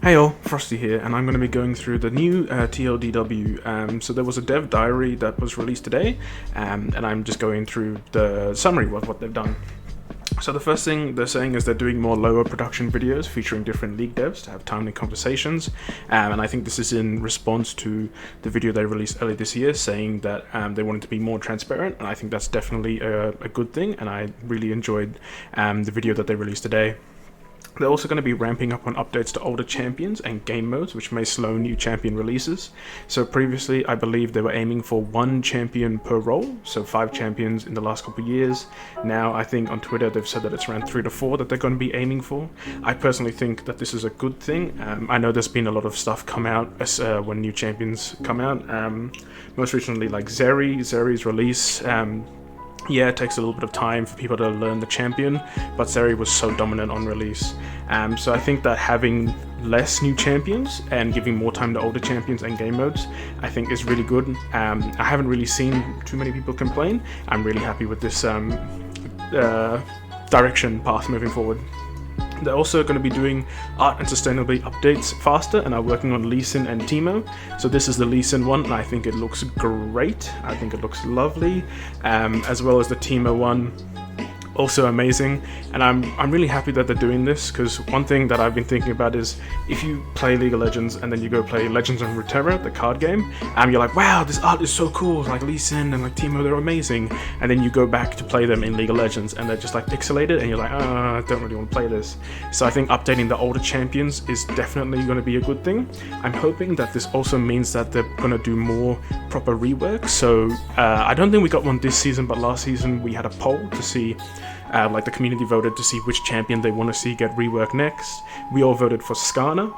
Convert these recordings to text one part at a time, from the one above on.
Hey all, Frosty here, and I'm going to be going through the new TLDW. So there was a dev diary that was released today, and I'm just going through the summary of what they've done. So the first thing they're saying is they're doing more lower production videos featuring different league devs to have timely conversations, and I think this is in response to the video they released earlier this year saying that they wanted to be more transparent, and I think that's definitely a good thing, and I really enjoyed the video that they released today. They're also going to be ramping up on updates to older champions and game modes, which may slow new champion releases. So previously, I believe they were aiming for 1 champion per role, so 5 champions in the last couple of years. Now, I think on Twitter they've said that it's around 3 to 4 that they're going to be aiming for. I personally think that this is a good thing. I know there's been a lot of stuff come out when new champions come out. Most recently, like Zeri's release. Yeah, it takes a little bit of time for people to learn the champion, but Zeri was so dominant on release. So I think that having less new champions and giving more time to older champions and game modes, I think is really good. I haven't really seen too many people complain. I'm really happy with this direction path moving forward. They're also going to be doing art and sustainability updates faster and are working on Lee Sin and Teemo. So this is the Lee Sin one, and I think it looks great. I think it looks lovely, as well as the Teemo one. Also amazing, and I'm really happy that they're doing this, because one thing that I've been thinking about is if you play League of Legends and then you go play Legends of Runeterra, the card game, you're like, wow, this art is so cool, like Lee Sin and like Teemo, they're amazing, and then you go back to play them in League of Legends and they're just like pixelated and you're like, I don't really want to play this. So I think updating the older champions is definitely going to be a good thing. I'm hoping that this also means that they're going to do more proper rework. So I don't think we got one this season, but last season we had a poll to see like the community voted to see which champion they want to see get reworked next. We all voted for Skarner,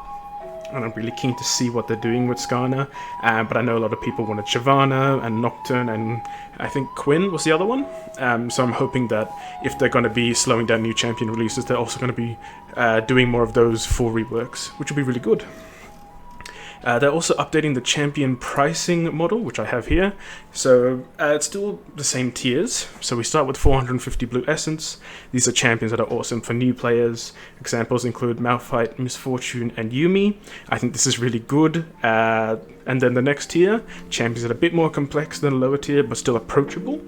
and I'm really keen to see what they're doing with Skarner. But I know a lot of people wanted Shyvana and Nocturne, and I think Quinn was the other one. So I'm hoping that if they're going to be slowing down new champion releases, they're also going to be doing more of those full reworks, which would be really good. They're also updating the champion pricing model, which I have here. So it's still the same tiers. So we start with 450 Blue Essence. These are champions that are awesome for new players. Examples include Malphite, Misfortune, and Yuumi. I think this is really good. And then the next tier, champions that are a bit more complex than the lower tier, but still approachable.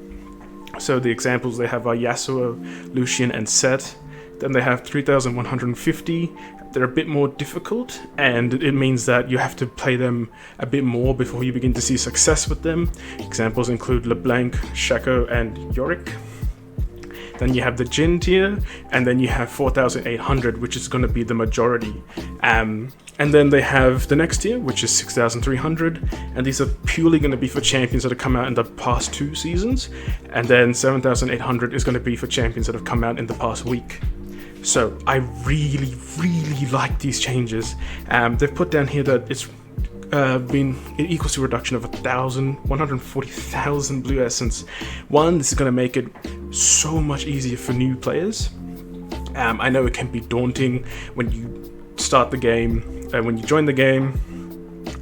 So the examples they have are Yasuo, Lucian, and Sett. Then they have 3,150. They're a bit more difficult, and it means that you have to play them a bit more before you begin to see success with them. Examples include LeBlanc, Shaco, and Yorick. Then you have the Jhin tier, and then you have 4,800, which is going to be the majority. And then they have the next tier, which is 6,300, and these are purely going to be for champions that have come out in the past 2 seasons. And then 7,800 is going to be for champions that have come out in the past week. So I really like these changes. They've put down here that it equals to a reduction of 140,000 Blue Essence. This is going to make it so much easier for new players. I know it can be daunting when you start the game, when you join the game,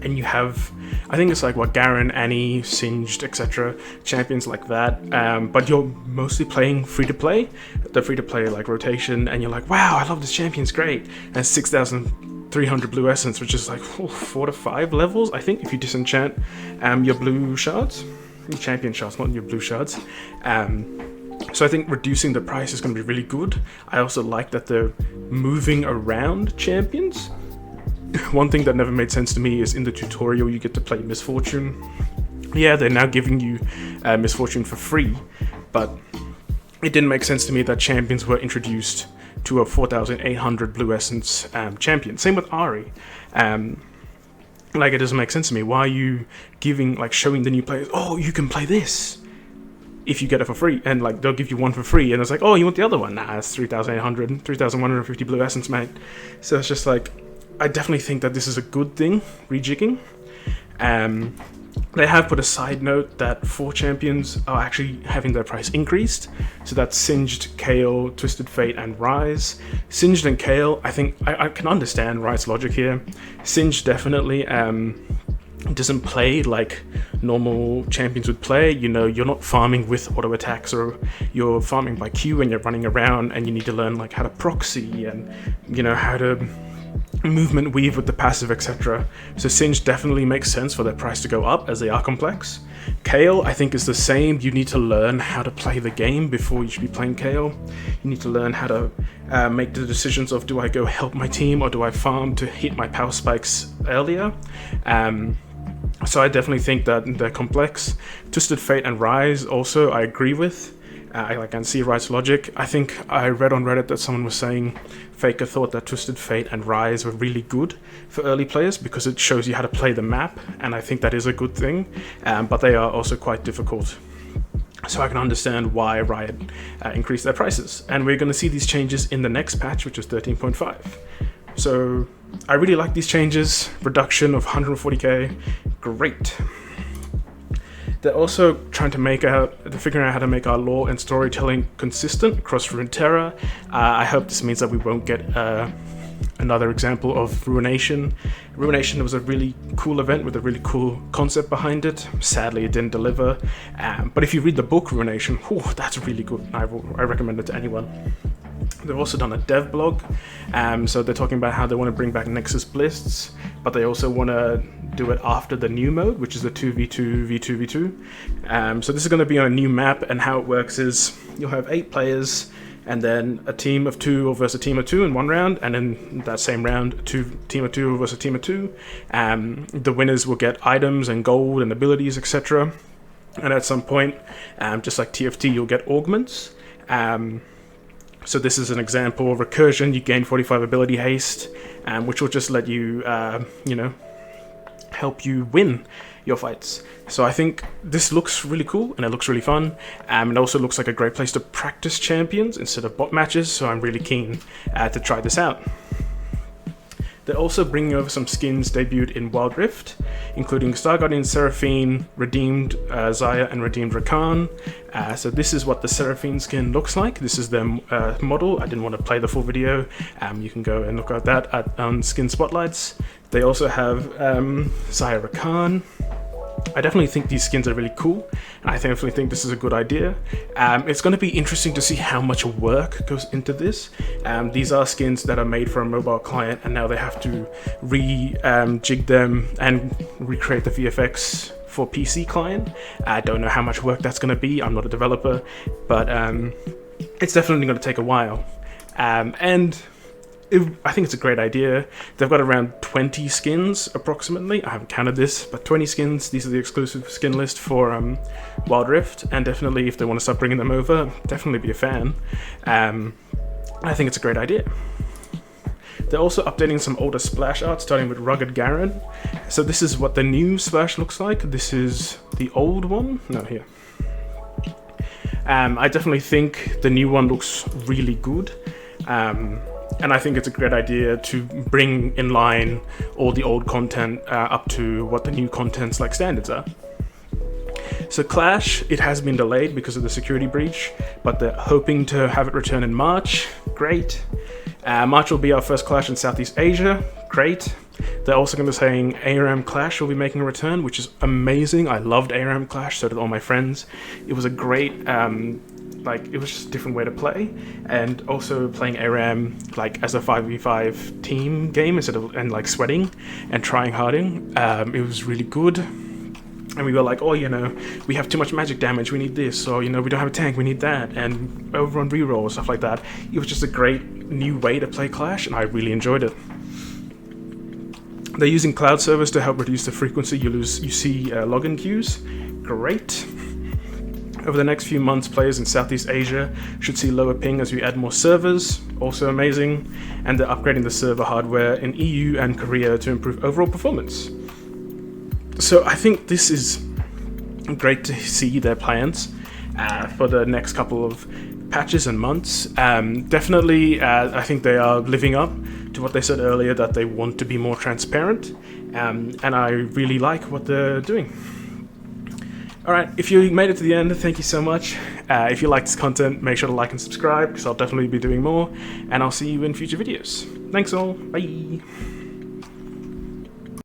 and you have, I think it's like Garen, Annie, Singed, etc. champions like that, but you're mostly playing free-to-play, the free-to-play like rotation, and you're like, wow, I love this champion, it's great, and 6,300 Blue Essence, which is like 4 to 5 levels, I think, if you disenchant your blue shards, your champion shards, not your blue shards. So I think reducing the price is going to be really good. I also like that they're moving around champions. One thing that never made sense to me is in the tutorial you get to play Misfortune. Yeah, they're now giving you Misfortune for free, but it didn't make sense to me that champions were introduced to a 4,800 Blue Essence champion. Same with Ahri. Like, it doesn't make sense to me. Why are you showing the new players, oh, you can play this if you get it for free, and like they'll give you one for free, and it's like, oh, you want the other one? Nah, it's 3,800, 3,150 Blue Essence, mate. So it's just like, I definitely think that this is a good thing, rejigging. They have put a side note that 4 champions are actually having their price increased. So that's Singed, Kayle, Twisted Fate, and Ryze. Singed and Kayle, I think, I can understand Ryze's logic here. Singed definitely doesn't play like normal champions would play. You know, you're not farming with auto attacks, or you're farming by Q and you're running around and you need to learn like how to proxy and, you know, how to movement weave with the passive, etc. So Singe definitely makes sense for their price to go up as they are complex. Kale, I think, is the same. You need to learn how to play the game before you should be playing Kale. You need to learn how to make the decisions of, do I go help my team or do I farm to hit my power spikes earlier? So I definitely think that they're complex. Twisted Fate and Rise also I agree with. I can see Riot's logic. I think I read on Reddit that someone was saying Faker thought that Twisted Fate and Rise were really good for early players because it shows you how to play the map, and I think that is a good thing, but they are also quite difficult. So I can understand why Riot increased their prices. And we're going to see these changes in the next patch, which is 13.5. So I really like these changes. Reduction of 140k, great. They're also trying to figuring out how to make our lore and storytelling consistent across Runeterra. I hope this means that we won't get another example of Ruination. Ruination was a really cool event with a really cool concept behind it. Sadly, it didn't deliver. But if you read the book Ruination, that's really good. I recommend it to anyone. They've also done a dev blog, so they're talking about how they want to bring back Nexus Blists, but they also want to do it after the new mode, which is the 2v2, v2v2. So this is going to be on a new map, and how it works is you'll have 8 players, and then a team of 2 versus a team of 2 in one round, and in that same round, a team of 2 versus a team of 2. The winners will get items and gold and abilities, etc. And at some point, just like TFT, you'll get augments. So this is an example of recursion. You gain 45 ability haste, which will just let you, help you win your fights. So I think this looks really cool and it looks really fun. It also looks like a great place to practice champions instead of bot matches. So I'm really keen to try this out. They're also bringing over some skins debuted in Wild Rift, including Star Guardian Seraphine, Redeemed Xayah, and Redeemed Rakan. So this is what the Seraphine skin looks like. This is their model. I didn't want to play the full video. You can go and look at that on Skin Spotlights. They also have Xayah Rakan. I definitely think these skins are really cool, and I definitely think this is a good idea. It's going to be interesting to see how much work goes into this. These are skins that are made for a mobile client, and now they have to jig them and recreate the VFX for PC client. I don't know how much work that's going to be. I'm not a developer, but it's definitely going to take a while. I think it's a great idea. They've got around 20 skins approximately. I haven't counted this, but 20 skins. These are the exclusive skin list for Wild Rift, and definitely if they want to start bringing them over, definitely be a fan. I think it's a great idea. They're also updating some older splash art, starting with Rugged Garen. So this is what the new splash looks like. This is the old one. No, here. I definitely think the new one looks really good. And I think it's a great idea to bring in line all the old content up to what the new content's like standards are. So Clash, it has been delayed because of the security breach, but they're hoping to have it return in March. Great. March will be our first Clash in Southeast Asia. Great. They're also going to be saying ARAM Clash will be making a return, which is amazing. I loved ARAM Clash, so did all my friends. It was a great, it was just a different way to play, and also playing ARAM as a 5v5 team game instead of sweating and trying harding. It was really good. And we were like, we have too much magic damage, we need this, or we don't have a tank, we need that, and overrun reroll, stuff like that. It was just a great new way to play Clash, and I really enjoyed it. They're using cloud servers to help reduce the frequency you see login queues. Great. Over the next few months, players in Southeast Asia should see lower ping as we add more servers, also amazing. And they're upgrading the server hardware in EU and Korea to improve overall performance. So I think this is great to see their plans for the next couple of patches and months. Definitely, I think they are living up to what they said earlier, that they want to be more transparent, and I really like what they're doing. Alright, if you made it to the end, thank you so much. If you like this content, make sure to like and subscribe, because I'll definitely be doing more, and I'll see you in future videos. Thanks all, bye!